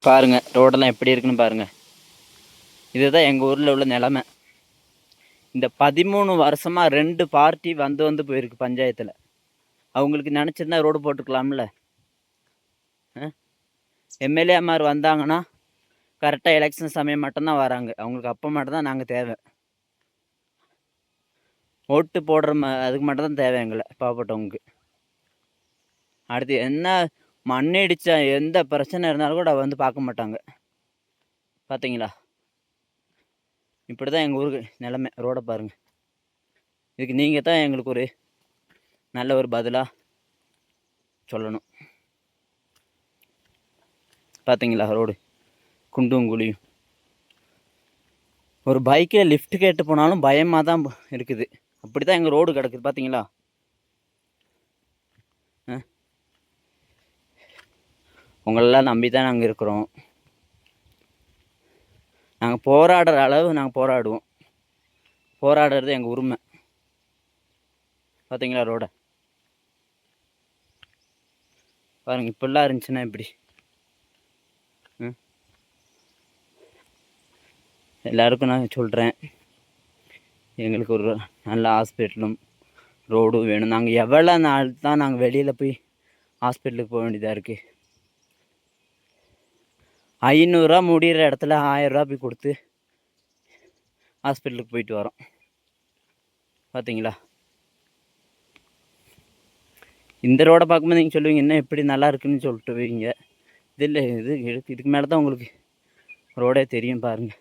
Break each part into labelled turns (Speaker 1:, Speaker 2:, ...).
Speaker 1: பாருங்கள் ரோடெல்லாம் எப்படி இருக்குன்னு பாருங்கள். இதுதான் எங்கள் ஊரில் உள்ள நிலமை. இந்த 13 வருஷமாக 2 பார்ட்டி வந்து போயிருக்கு பஞ்சாயத்தில். அவங்களுக்கு நினச்சிருந்தா ரோடு போட்டுக்கலாம்ல. எம்எல்ஏமார் வந்தாங்கன்னா கரெக்டாக எலெக்ஷன் சமயம் மட்டும்தான் வராங்க. அவங்களுக்கு அப்போ மட்டும்தான் நாங்கள் தேவை. ஓட்டு போடுற அதுக்கு மட்டும்தான் தேவை எங்களை பாவப்பட்டவங்களுக்கு. அடுத்து என்ன மண்ணடிச்சா எந்த பிரச்சனை இருந்தாலும் கூட வந்து பார்க்க மாட்டாங்க. பார்த்தீங்களா? இப்படி தான் எங்கள் ஊருக்கு நிலமை. ரோடை பாருங்கள். இதுக்கு நீங்கள் தான் எங்களுக்கு ஒரு நல்ல ஒரு பதிலாக சொல்லணும். பார்த்தீங்களா ரோடு குண்டும் குழியும். ஒரு பைக்கில் லிஃப்ட் கேட்டு போனாலும் பயமாக தான் இருக்குது. அப்படி தான் எங்கள் ரோடு கிடக்குது. பார்த்தீங்களா? உங்களெல்லாம் நம்பி தான் நாங்கள் இருக்கிறோம். நாங்கள் போராடுற அளவு நாங்கள் போராடுவோம். போராடுறது எங்கள் உரிமை. பார்த்தீங்களா ரோடை பாருங்கள். இப்படிலாம் இருந்துச்சுன்னா இப்படி எல்லாருக்கும் நான் சொல்கிறேன், எங்களுக்கு ஒரு நல்ல ஹாஸ்பிட்டலும் ரோடும் வேணும். நாங்கள் எவ்வளோ நாள் தான் நாங்கள் வெளியில் போய் ஹாஸ்பிட்டலுக்கு போக வேண்டியதாக இருக்குது. 500 முடிகிற இடத்துல 1000 போய் கொடுத்து ஹாஸ்பிட்டலுக்கு போயிட்டு வரோம். பார்த்தீங்களா? இந்த ரோடை பார்க்கும்போது நீங்கள் சொல்லுவீங்க என்ன எப்படி நல்லா இருக்குன்னு சொல்லிட்டு வைங்க. இதில் இதுக்கு மேலே தான் உங்களுக்கு ரோடே தெரியும். பாருங்கள்.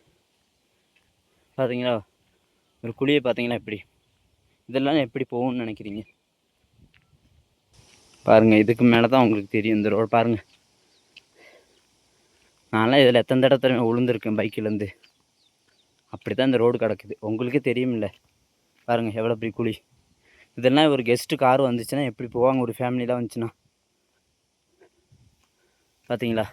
Speaker 1: பார்த்தீங்களா? ஒரு குழியை பார்த்தீங்களா எப்படி? இதெல்லாம் எப்படி போகும்னு நினைக்கிறீங்க? பாருங்கள். இதுக்கு மேலே தான் உங்களுக்கு தெரியும் இந்த ரோடு. பாருங்கள். நான்லாம் இதில் எத்தனை தடவை விழுந்திருக்கேன் பைக்கிலேருந்து. அப்படி தான் இந்த ரோடு கிடக்குது. உங்களுக்கே தெரியுமில்ல. பாருங்கள் எவ்வளோ பெரிய குழி. இதெல்லாம் ஒரு கெஸ்ட்டு கார் வந்துச்சுன்னா எப்படி போவாங்க? ஒரு ஃபேமிலிலாம் வந்துச்சுன்னா. பார்த்தீங்களா?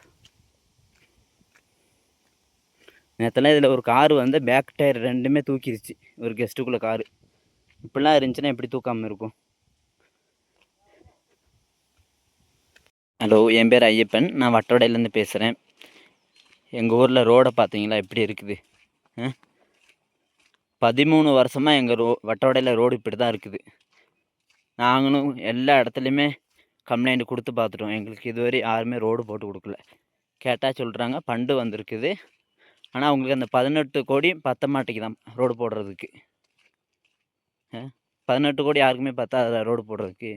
Speaker 1: நேற்றுலாம் இதில் ஒரு கார் வந்து பேக் டயர் 2மே தூக்கிடுச்சு. ஒரு கெஸ்ட்டுக்குள்ளே காரு. இப்படிலாம் இருந்துச்சுன்னா எப்படி தூக்காமல் இருக்கும்? ஹலோ, என் பேர் ஐயப்பன். நான் வட்டவடையிலேருந்து பேசுகிறேன். எங்கள் ஊரில் ரோடை பார்த்தீங்களா எப்படி இருக்குது? 13 வருஷமாக எங்கள் வட்டவடையில் ரோடு இப்படி தான் இருக்குது. நாங்களும் எல்லா இடத்துலையுமே கம்ப்ளைண்ட் கொடுத்து பார்த்துட்டோம். எங்களுக்கு இதுவரை யாருமே ரோடு போட்டு கொடுக்கல. கேட்டால் சொல்கிறாங்க ஃபண்டு வந்திருக்குது, ஆனால் அவங்களுக்கு அந்த 18 கோடி பத்த மாட்டேங்குதான் ரோடு போடுறதுக்கு. 18 கோடி யாருக்குமே பத்தாத ரோடு போடுறதுக்கு.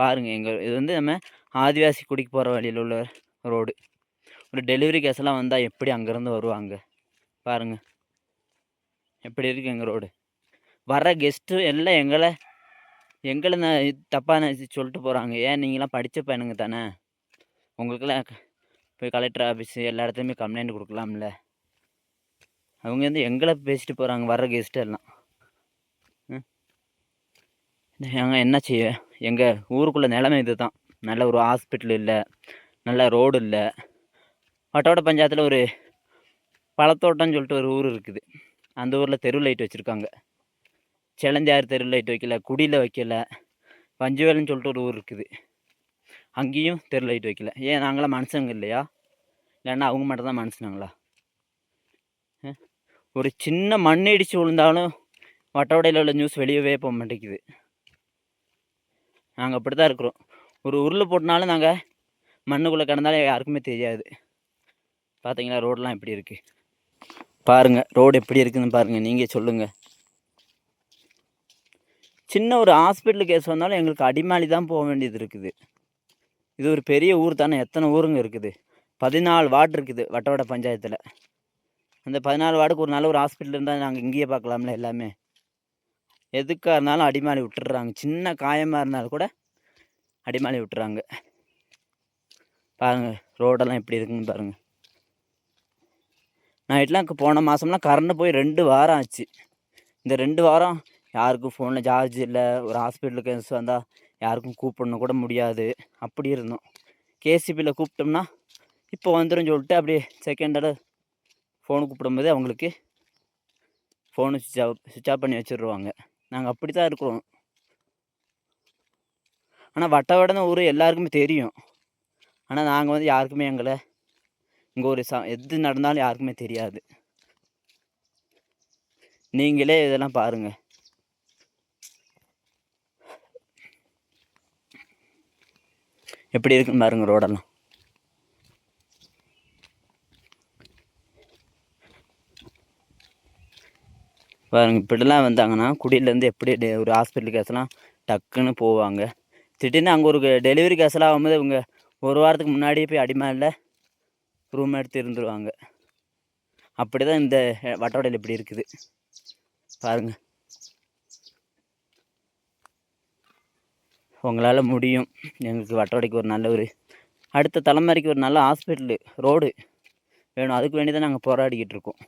Speaker 1: பாருங்கள், எங்கள் இது வந்து நம்ம ஆதிவாசி குடிக்கு போகிற வழியில் உள்ள ரோடு. ஒரு டெலிவரி கேஸ்லாம் வந்தால் எப்படி அங்கேருந்து வருவாங்க? பாருங்கள் எப்படி இருக்குது எங்கள் ரோடு. வர கெஸ்ட்டு எல்லாம் எங்களை தப்பாக சொல்லிட்டு போகிறாங்க. ஏன் நீங்களாம் படித்த பையனுங்க தானே, உங்களுக்கெல்லாம் போய் கலெக்டர் ஆஃபீஸு எல்லா இடத்துலையுமே கம்ப்ளைண்ட் கொடுக்கலாம்ல. அவங்க வந்து எங்களை பேசிட்டு போகிறாங்க வர்ற கெஸ்ட்டு எல்லாம். நாங்கள் என்ன செய்ய? எங்கள் ஊருக்குள்ளே நிலமை இது தான். நல்ல ஒரு ஹாஸ்பிட்டல் இல்லை, நல்ல ரோடு இல்லை. வட்டவடை பஞ்சாயத்தில் ஒரு பழத்தோட்டம்னு சொல்லிட்டு ஒரு ஊர் இருக்குது. அந்த ஊரில் தெரு லைட் வச்சுருக்காங்க. செலஞ்சாறு தெரு லைட் வைக்கல, குடியில் வைக்கல. பஞ்சுவேல்னு சொல்லிட்டு ஒரு ஊர் இருக்குது, அங்கேயும் தெரு லைட் வைக்கல. ஏன் நாங்களாம் மனுஷங்க இல்லையா? இல்லைன்னா அவங்க மட்டும் தான் மனுஷனுங்களா? ஒரு சின்ன மண் இடித்து விழுந்தாலும் வட்டவடையில் உள்ள நியூஸ் வெளியவே போக மாட்டேங்குது. நாங்கள் அப்படி தான் இருக்கிறோம். ஒரு உருள் போட்டினாலும் நாங்கள் மண்ணுக்குள்ளே கிடந்தாலும் யாருக்குமே தெரியாது. பார்த்தீங்களா ரோடெலாம் எப்படி இருக்குது? பாருங்கள் ரோடு எப்படி இருக்குதுன்னு பாருங்கள். நீங்கள் சொல்லுங்கள். சின்ன ஒரு ஹாஸ்பிட்டல் கேஸ் வந்தாலும் எங்களுக்கு அடிமாலி தான் போக வேண்டியது இருக்குது. இது ஒரு பெரிய ஊர் தானே. எத்தனை ஊருங்க இருக்குது? 14 வார்டு இருக்குது வட்டவடை பஞ்சாயத்தில். அந்த 14 வார்டுக்கு ஒரு நல்ல ஒரு ஹாஸ்பிட்டல் இருந்தால் நாங்கள் இங்கேயே பார்க்கலாம்ல. எல்லாமே எதுக்காக இருந்தாலும் அடிமாலி விட்டுடுறாங்க. சின்ன காயமாக இருந்தாலும் கூட அடிமாலி விட்டுறாங்க. பாருங்கள் ரோடெல்லாம் எப்படி இருக்குன்னு பாருங்கள். நைட்லாம் போன மாதம்லாம் கரண்ட் போய் 2 வாரம் ஆச்சு. இந்த 2 வாரம் யாருக்கும் ஃபோனில் சார்ஜ் இல்லை. ஒரு ஹாஸ்பிட்டலுக்கு கேஸ் வந்தால் யாருக்கும் கூப்பிடணும் கூட முடியாது. அப்படி இருந்தோம். கேசிபியில் கூப்பிட்டோம்னா இப்போ வந்துடும் சொல்லிட்டு அப்படியே செகண்டோட ஃபோனு கூப்பிடும்போது அவங்களுக்கு ஃபோனு சுவிட்ச் ஆஃப் பண்ணி வச்சிடுவாங்க. நாங்கள் அப்படி தான் இருக்கிறோம். ஆனால் வட்டவடைன்னு ஊர் எல்லாருக்குமே தெரியும். ஆனால் நாங்கள் வந்து யாருக்குமே எங்களை இங்கே ஒரு எது நடந்தாலும் யாருக்குமே தெரியாது. நீங்களே இதெல்லாம் பாருங்கள். எப்படி இருக்குன்னு பாருங்கள் ரோடெல்லாம். பாருங்கள், இப்படிலாம் வந்தாங்கன்னா குடியிலேருந்து எப்படி ஒரு ஹாஸ்பிட்டல் கேஸ்லாம் டக்குன்னு போவாங்க. திடீர்னு அங்கே ஒரு டெலிவரி கேஸ்லாம் ஆகும்போது இவங்க ஒரு வாரத்துக்கு முன்னாடியே போய் அடிமாலில் ரூம் எடுத்து இருந்துருவாங்க. அப்படி தான் இந்த வட்டவடையில் இப்படி இருக்குது பாருங்கள். உங்களால் முடியும். எங்களுக்கு வட்டவடைக்கு ஒரு நல்ல அடுத்த தலைமுறைக்கு ஒரு நல்ல ஹாஸ்பிட்டலு ரோடு வேணும். அதுக்கு வேண்டி தான் நாங்கள் போராடிக்கிட்டு இருக்கோம்.